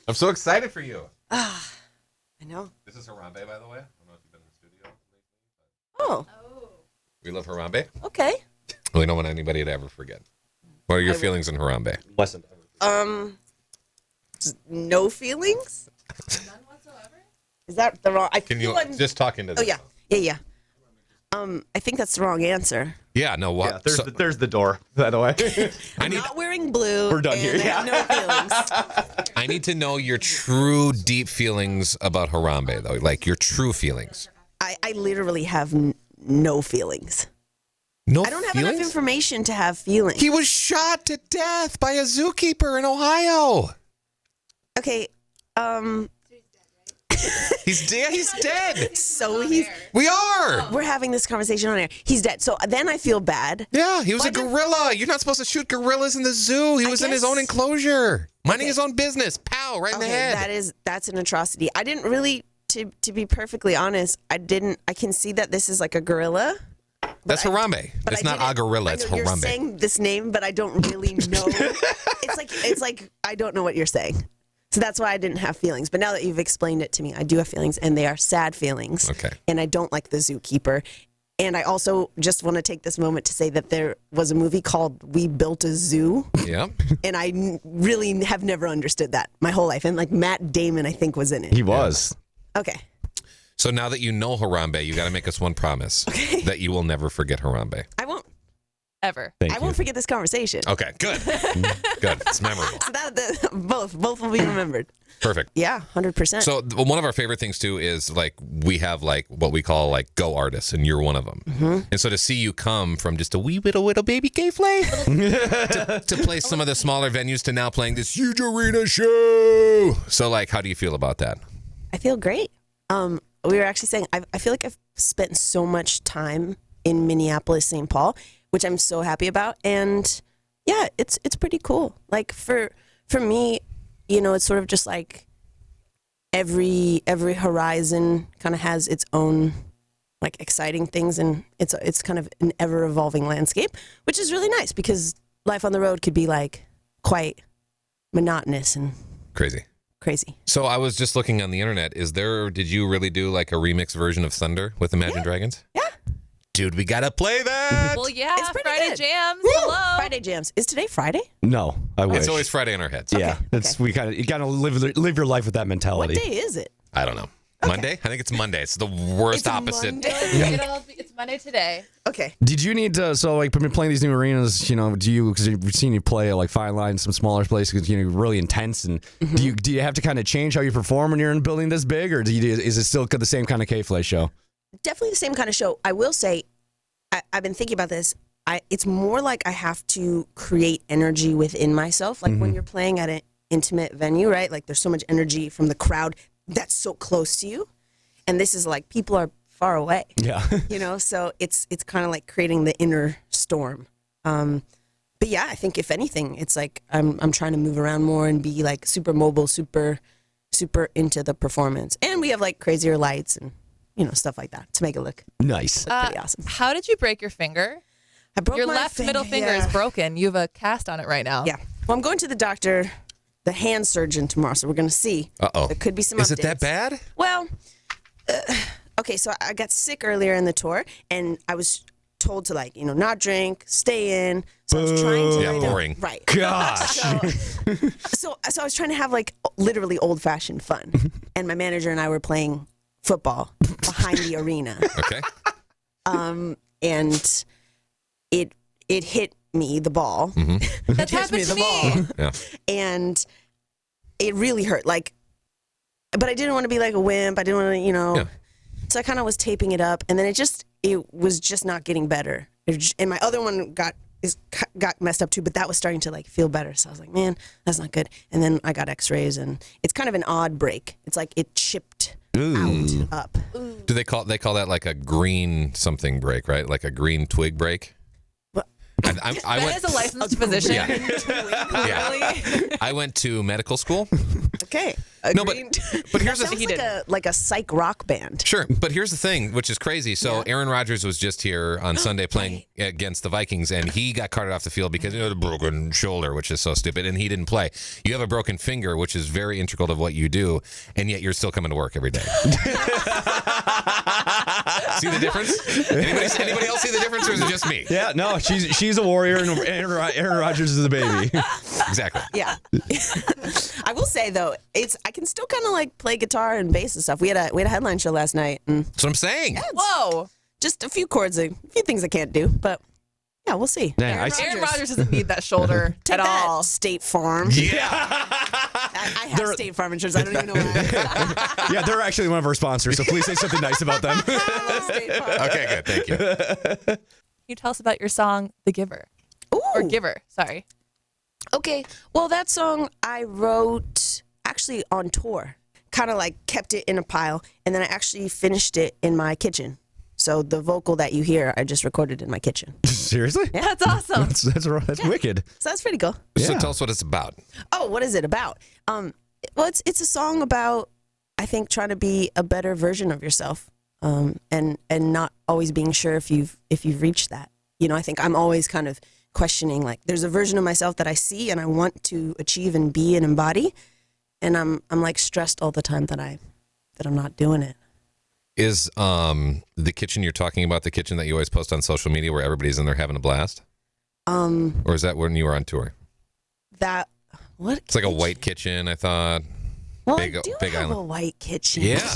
I'm so excited for you. I know. This is Harambe, by the way. I don't know if you've been in the studio. Oh. We love Harambe. Okay. We don't want anybody to ever forget. What are your feelings in Harambe? No feelings? None whatsoever? Is that the wrong? Can you just talk into this? Oh, yeah. I think that's the wrong answer. Yeah, no, what? Yeah, there's the door, by the way. I'm not wearing blue. We're done here. I have no feelings. I need to know your true, deep feelings about Harambe, though. Like, your true feelings. I literally have no feelings. No I don't have feelings? enough information to have feelings. He was shot to death by a zookeeper in Ohio. Okay, He's dead. He's dead. so We are. we're having this conversation on air. He's dead. So then I feel bad. Yeah, he was a gorilla. You're not supposed to shoot gorillas in the zoo. He was in his own enclosure, minding his own business. Pow, right in the head. That's an atrocity. I didn't really, to be perfectly honest, I can see that this is like a gorilla. That's Harambe. It's not a gorilla. It's Harambe. You're saying this name, but I don't really know. It's like I don't know what you're saying. So that's why I didn't have feelings. But now that you've explained it to me, I do have feelings, and they are sad feelings. Okay. And I don't like the zookeeper. And I also just want to take this moment to say that there was a movie called We Built a Zoo. Yeah. And I really have never understood that my whole life. And like Matt Damon, I think, was in it. He was. Okay. So now that you know Harambe, you got to make us one promise that you will never forget Harambe. I won't. Ever. I won't forget this conversation. Okay, good. Good. It's memorable. So both will be remembered. Perfect. Yeah, 100%. So one of our favorite things too is like we have like what we call like go artists, and you're one of them. Mm-hmm. And so to see you come from just a wee little baby Flay to play some of the smaller venues to now playing this huge arena show. So like, how do you feel about that? I feel great. We were actually saying I feel like I've spent so much time in Minneapolis, St. Paul, which I'm so happy about. And yeah, it's pretty cool. Like for me, you know, it's sort of just like every horizon kind of has its own like exciting things, and it's kind of an ever evolving landscape, which is really nice because life on the road could be like quite monotonous and crazy. So I was just looking on the internet. Did you really do like a remix version of Thunder with Imagine Dragons? Yeah. Dude, we gotta play that. Well, yeah, It's pretty Friday good. Jams. Woo! Hello. Friday Jams. Is today Friday? No, I wish. It's always Friday in our heads. Yeah, you gotta live your life with that What mentality. day is it? I don't know. Monday? I think it's Monday. It's the worst It's opposite. Monday? It's Monday today. Okay. Did you need to? So like, been playing these new arenas. You know, because we've seen you play like Fine Line, some smaller places. You know, really intense. And do you have to kind of change how you perform when you're in a building this big, or is it still the same kind of Flay show? Definitely the same kind of show. I will say, I've been thinking about this. It's more like I have to create energy within myself. Like when you're playing at an intimate venue, right? Like there's so much energy from the crowd that's so close to you. And this is like people are far away. Yeah. You know, so it's kind of like creating the inner storm. But yeah, I think if anything, it's like I'm trying to move around more and be like super mobile, super into the performance. And we have like crazier lights and, you know, stuff like that to make it look Nice. pretty awesome. How did you break your finger? I broke Your my left middle finger yeah. is broken. You have a cast on it right now. Yeah. Well, I'm going to the doctor, the hand surgeon tomorrow, so we're going to see. Uh-oh. There could be some Is updates. it that bad? Well, okay, so I got sick earlier in the tour, and I was told to, like, you know, not drink, stay in. So I was trying to... Yeah, boring. Right. Gosh. So I was trying to have, like, literally old-fashioned fun. And my manager and I were playing football behind the arena. Okay. And it hit me, the ball. That's happened to me. Yeah. And it really hurt. Like, but I didn't want to be like a wimp. I didn't want to, you know. Yeah. So I kind of was taping it up, and then it was just not getting better. And my other one got messed up too, but that was starting to like feel better. So I was like, man, that's not good. And then I got X-rays, and it's kind of an odd break. It's like it chipped out up. Do they call that like a green something break, right? Like a green twig break? I That went, is a licensed physician. Yeah. I went to medical school, Okay. No, but Agreed. but here's the Sounds thing. like a psych rock band. Sure, but here's the thing, which is crazy. So Aaron Rodgers was just here on Sunday playing against the Vikings, and he got carted off the field because he had a broken shoulder, which is so stupid, and he didn't play. You have a broken finger, which is very integral to what you do, and yet you're still coming to work every day. See the difference? Anybody else see the difference, or is it just me? Yeah, no, she's a warrior, and Aaron Rodgers is a baby. Exactly. Yeah. I will say though, I can still kind of like play guitar and bass and stuff. We had a headline show last night, and That's what I'm saying. Whoa. just a few chords, a few things I can't do, but yeah, we'll see. Yeah, Aaron Rodgers doesn't need that shoulder Take at that, all. State Farm. Yeah. I have State Farm insurance. I don't even know why. yeah, they're actually one of our sponsors, so please say something nice about them. State Farm. Okay, good. Thank you. Can you tell us about your song, The Giver? Or Ooh. Giver, sorry. Okay. Well, that song I wrote actually on tour. Kind of like kept it in a pile, and then I actually finished it in my kitchen. So the vocal that you hear, I just recorded in my kitchen. Seriously? Yeah. That's awesome. That's wicked. So that's pretty cool. So Yeah. tell us what it's about. Oh, what is it about? Well, it's a song about, I think, trying to be a better version of yourself, and not always being sure if you've reached that. You know, I think I'm always kind of questioning, like, there's a version of myself that I see and I want to achieve and be and embody, and I'm like stressed all the time that I'm not doing it. Is the kitchen you're talking about the kitchen that you always post on social media where everybody's in there having a blast? Or is that when you were on tour? That what? It's like a white kitchen, I thought. Well, big- I do big have island. a white kitchen. Yeah.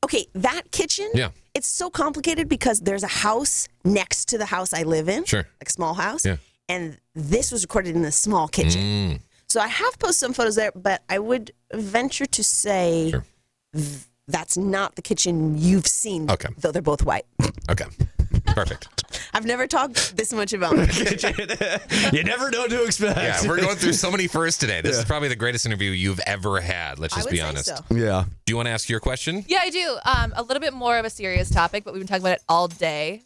Okay, that kitchen. Yeah. It's so complicated because there's a house next to the house I live in. Sure. Like a small house. Yeah. And this was recorded in the small kitchen. Mm. So I have posted some photos there, but I would venture to say Sure. that's not the kitchen you've seen. Okay. Though they're both white. Okay. Perfect. I've never talked this much about my kitchen. You never know what to expect. Yeah, we're going through so many firsts today. This is probably the greatest interview you've ever had. Let's I just would be say honest. so. Yeah. Do you want to ask your question? Yeah, I do. A little bit more of a serious topic, but we've been talking about it all day.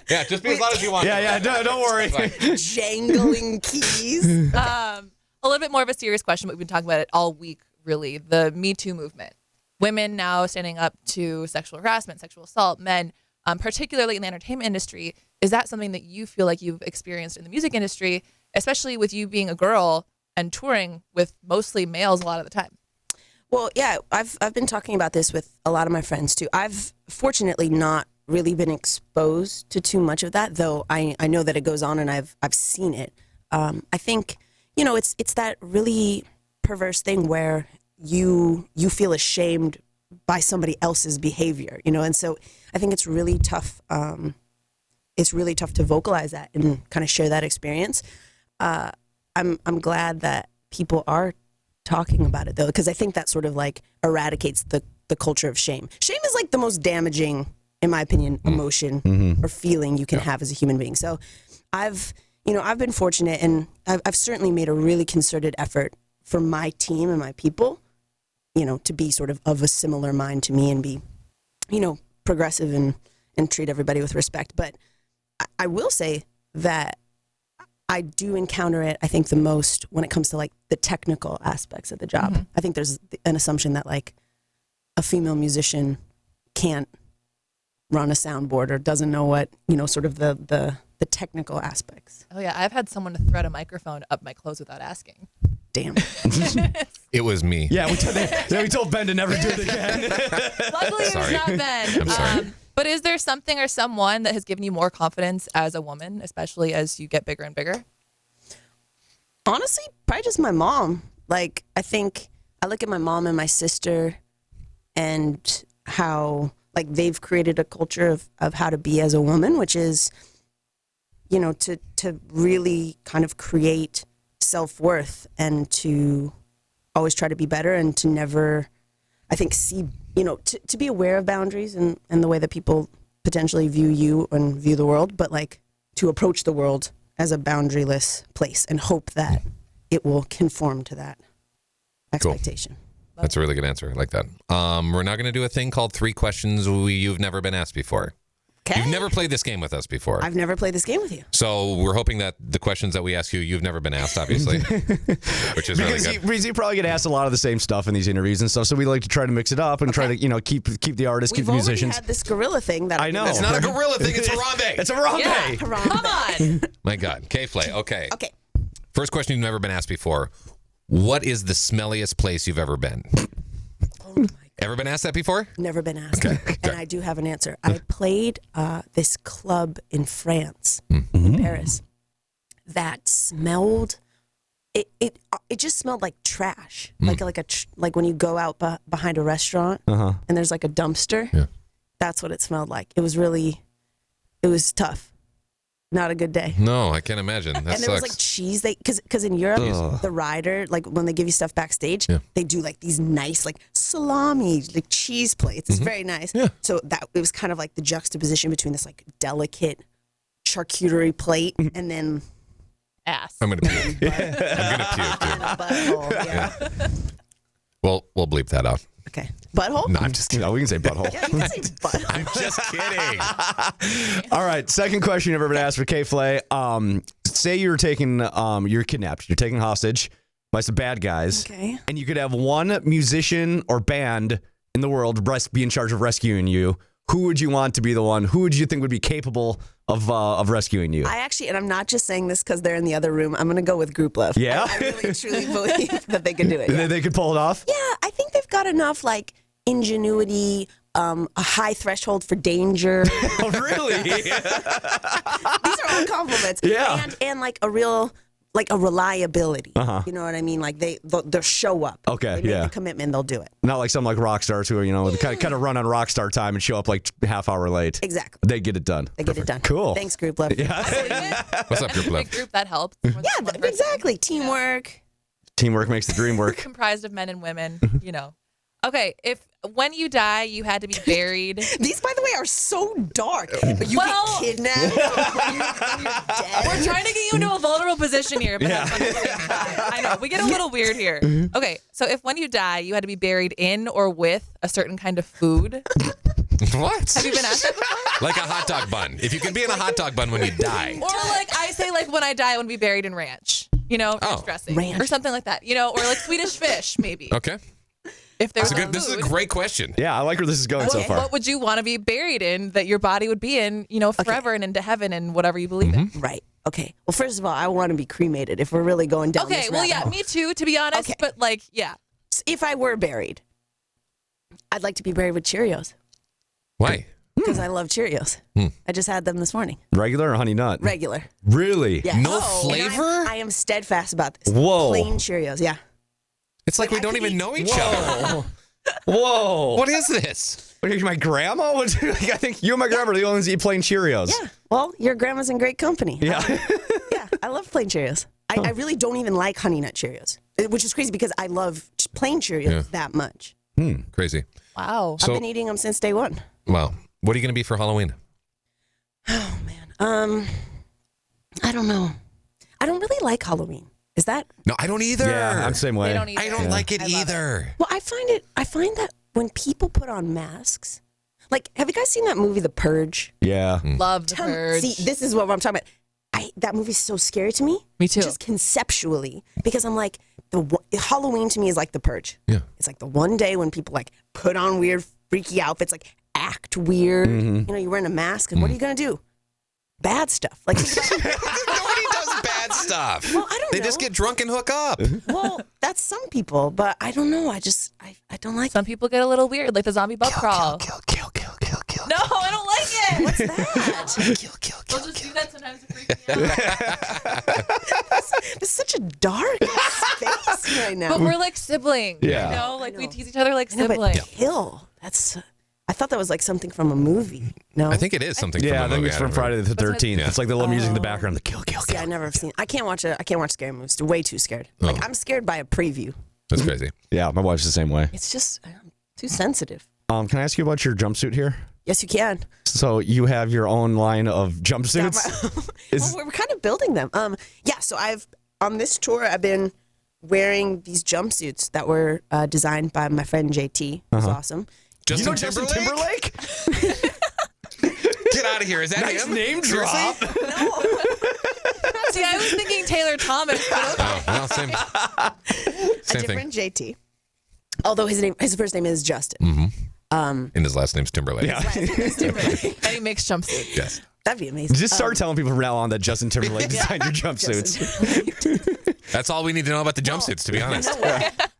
Yeah, just be as loud as you want. Yeah, don't worry. Jangling keys. A little bit more of a serious question, but we've been talking about it all week, really. The Me Too movement. Women now standing up to sexual harassment, sexual assault, men, particularly in the entertainment industry. Is that something that you feel like you've experienced in the music industry, especially with you being a girl and touring with mostly males a lot of the time? Well, yeah, I've been talking about this with a lot of my friends too. I've fortunately not really been exposed to too much of that, though I know that it goes on and I've seen it. I think, you know, it's that really perverse thing where you feel ashamed by somebody else's behavior, you know, and so I think it's really tough. It's really tough to vocalize that and kind of share that experience. I'm glad that people are talking about it though, because I think that sort of like eradicates the culture of shame. Shame is like the most damaging, in my opinion, emotion or feeling you can have as a human being. So I've been fortunate, and I've certainly made a really concerted effort for my team and my people, you know, to be sort of a similar mind to me and be, you know, progressive and treat everybody with respect. But I will say that I do encounter it, I think, the most when it comes to like the technical aspects of the job. I think there's an assumption that like a female musician can't run a soundboard or doesn't know what, you know, sort of the technical aspects. Oh, yeah. I've had someone to thread a microphone up my clothes without asking. Damn. It was me. Yeah, we told Ben to never do it again. Luckily, it was Sorry. not Ben. I'm sorry. But is there something or someone that has given you more confidence as a woman, especially as you get bigger and bigger? Honestly, probably just my mom. Like, I think I look at my mom and my sister and how like they've created a culture of how to be as a woman, which is, you know, to really kind of create self-worth and to always try to be better and to never, I think, see, you know, to be aware of boundaries and the way that people potentially view you and view the world, but like to approach the world as a boundaryless place and hope that it will conform to that expectation. That's a really good answer. I like that. We're now going to do a thing called 3 questions you've never been asked before. Okay. You've never played this game with us before. I've never played this game with you. So we're hoping that the questions that we ask you, you've never been asked, obviously, which is really good. Because you probably get asked a lot of the same stuff in these interviews and stuff, so we like to try to mix it up and try to, keep the artists, keep the musicians. We've already had this gorilla thing that I know. It's not a gorilla thing, it's Harambe. It's a Harambe. Yeah, Harambe. come on. My God. K-Flay, okay. Okay. First question you've never been asked before. What is the smelliest place you've ever been? Oh my God. Ever been asked that before? Never been asked. Okay. And I do have an answer. I played this club in France, in Paris, that smelled. It just smelled like trash, like when you go out behind a restaurant and there's like a dumpster. Yeah. That's what it smelled like. It was tough. Not a good day. No, I can't imagine. That And there sucks. was like cheese. Because in Europe, the rider, like when they give you stuff backstage, they do like these nice like salami, like cheese plates. It's very nice. Yeah. So it was kind of like the juxtaposition between this like delicate charcuterie plate and then Ass. I'm going to puke. I'm going to puke, dude. and a butthole. Yeah. We'll bleep that out. Okay. Butthole? No, I'm just kidding. No, we can say butthole. Yeah, you can say butthole. I'm just kidding. All right, second question you've ever been asked for K-Flay. Say you're kidnapped. You're taken hostage by some bad guys. Okay. And you could have one musician or band in the world be in charge of rescuing you. Who would you want to be the one? Who would you think would be capable of rescuing you? I actually, and I'm not just saying this because they're in the other room, I'm going to go with Group Love. Yeah? I really truly believe that they could do it. Yeah. They could pull it off? Yeah, I think they've got enough like ingenuity, a high threshold for danger. Oh, really? These are all compliments. Yeah. And like a real, like a reliability. You know what I mean? Like they'll show up. Okay, They make yeah. the commitment, they'll do it. Not like some like rock stars who are, kind of run on rock star time and show up like half hour late. Exactly. They get it done. They get it done. Cool. Thanks, Group Love. Yeah. What's up, Group Love? Big group, that helps. More than Yeah, one person. exactly. Teamwork. Teamwork makes the dream work. Comprised of men and women, Okay, if when you die, you had to be buried. These, by the way, are so dark. You Well- get kidnapped. when you're dead. We're trying to get you into a vulnerable position here, but that's at the same time. I know we get a little weird here. Okay, so if when you die, you had to be buried in or with a certain kind of food, What? have you been asked that before? Like a hot dog bun. If you can be in a hot dog bun when you die. Or like I say, like when I die, I want to be buried in ranch. Ranch dressing, Ranch. or something like that. Or like Swedish fish, maybe. Okay. If there's This is a great question. Yeah, I like where this is going so far. What would you want to be buried in that your body would be in, forever and into heaven and whatever you believe in? Right. Okay. Well, first of all, I want to be cremated if we're really going down Okay, this well, rabbit yeah, hole. me too, to be honest. Okay. But like, yeah. If I were buried, I'd like to be buried with Cheerios Why? because I love Cheerios. I just had them this morning. Regular or honey nut? Regular. Really? Yeah. No And flavor? I am steadfast about this. Whoa. Plain Cheerios. Yeah. It's like we I don't could even eat- know each other. Whoa. What is this? What, my grandma? I think you and my grandma are the only ones that eat plain Cheerios. Yeah. Well, your grandma's in great company. Yeah. Yeah. I love plain Cheerios. I really don't even like Honey Nut Cheerios, which is crazy because I love plain Cheerios that much. Crazy. Wow. So, I've been eating them since day one. wow. What are you going to be for Halloween? Oh man. I don't know. I don't really like Halloween. Is that? No, I don't either. Yeah, I'm the same way. They don't either. I don't like it I love either. Well, I find that when people put on masks, like, have you guys seen that movie, The Purge? Yeah. Love the purge. See, this is what I'm talking about. That movie's so scary to me. Me too. Just conceptually, because I'm like, Halloween to me is like The Purge. Yeah. It's like the one day when people like put on weird, freaky outfits, like act weird. You're wearing a mask, and what are you gonna do? Bad stuff. Like, Nobody does bad stuff. Well, I don't They know. just get drunk and hook up. well, that's some people, but I don't know. I don't like. Some people get a little weird, like the zombie bug crawl. Kill. No, I don't like it. What's that? Kill. We'll just do that sometimes to freak me out. It's such a dark space right now. But we're like siblings. Yeah. Like we tease each other like No, but siblings. kill. That's. I thought that was like something from a movie. No, I think it is something Yeah, I from a think movie. it's I from don't Friday the 13th. Yeah. It's like the little music in the background. The kill. See, I never have seen. I can't watch it. I can't watch scary movies. Way too scared. Like I'm scared by a preview. That's crazy. Yeah, my wife's the same way. It's just I'm too sensitive. Can I ask you about your jumpsuit here? Yes, you can. So you have your own line of jumpsuits? Well, we're kind of building them. Yeah. So on this tour, I've been wearing these jumpsuits that were designed by my friend JT. Who's awesome. Justin Justin Timberlake? Timberlake? Get out of here. Is that Nice him? name Seriously? drop. See, I was thinking Taylor Thomas. But okay. Oh, well, same A thing. different JT. Although his first name is Justin. And his last name's Timberlake. Yeah. And he makes jumpsuits. Yes. That'd be amazing. Just start telling people from now on that Justin Timberlake designed your jumpsuits. That's all we need to know about the jumpsuits, to be honest.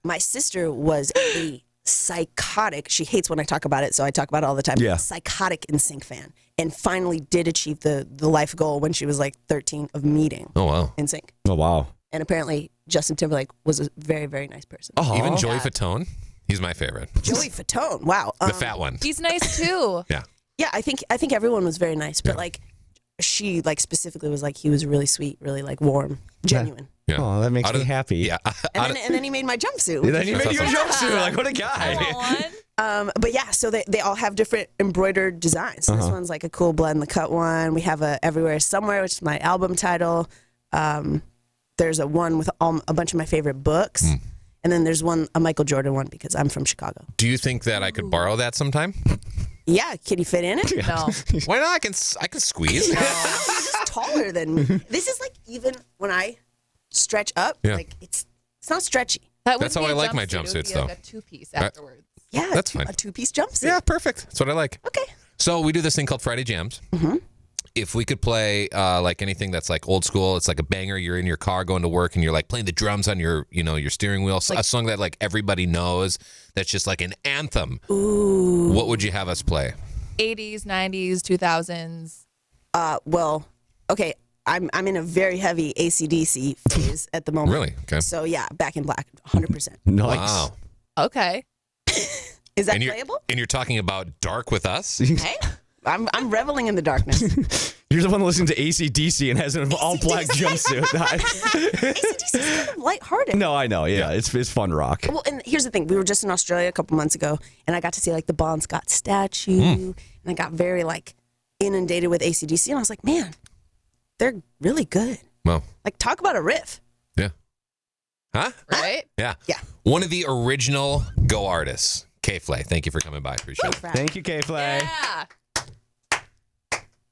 My sister was a psychotic. She hates when I talk about it, so I talk about it all the time. Yeah. Psychotic NSYNC fan, and finally did achieve the life goal when she was like 13 of meeting Oh, wow. NSYNC. Oh, wow. And apparently Justin Timberlake was a very, very nice person. Oh, Even Joey Fatone? He's my favorite. Joey Fatone. Wow. The fat one. He's nice too. Yeah. Yeah, I think everyone was very nice, but like she like specifically was like he was really sweet, really like warm, genuine. Yeah. Oh, that makes Out me of- happy. Yeah. And then he made my jumpsuit. And then you made you a That's jumpsuit. Like, what a I want guy. one. But yeah, so they all have different embroidered designs. So this one's like a cool blend the cut one. We have a Everywhere Somewhere, which is my album title. There's a one with a bunch of my favorite books. And then there's a Michael Jordan one because I'm from Chicago. Do you think that I could borrow that sometime? Yeah, can you fit in it? No. Why not? I can squeeze. You're just taller than me. This is like even when I stretch up, Yeah. like it's not stretchy. That That's wouldn't how be I a like my jumpsuit. It would jumpsuits, be though. like a two-piece afterwards. Yeah, That's fine. a two-piece jumpsuit. Yeah, perfect. That's what I like. Okay. So we do this thing called Friday Jams. If we could play like anything that's like old school, it's like a banger. You're in your car going to work and you're like playing the drums on your steering wheel. A song that like everybody knows. That's just like an anthem. Ooh. What would you have us play? 80s, 90s, 2000s. Well, okay. I'm in a very heavy AC/DC phase at the moment. Really? Okay. So yeah, Back in Black, 100%. Nice. Wow. Okay. Is that And you're, playable? and you're talking about Dark with Us? Hey, I'm reveling in the darkness. You're the one listening to AC/DC and has an all-black jumpsuit. AC/DC is kind of lighthearted. No, I know. Yeah, it's fun rock. Well, and here's the thing: we were just in Australia a couple months ago, and I got to see like the Bon Scott statue, and I got very like inundated with AC/DC, and I was like, man, they're really good. Well, Like, talk about a riff. yeah. Huh? Right? Yeah. Yeah. One of the original Go artists, Flay. Thank you for coming by. Appreciate it. Crap. Thank you, K-Flay. Yeah.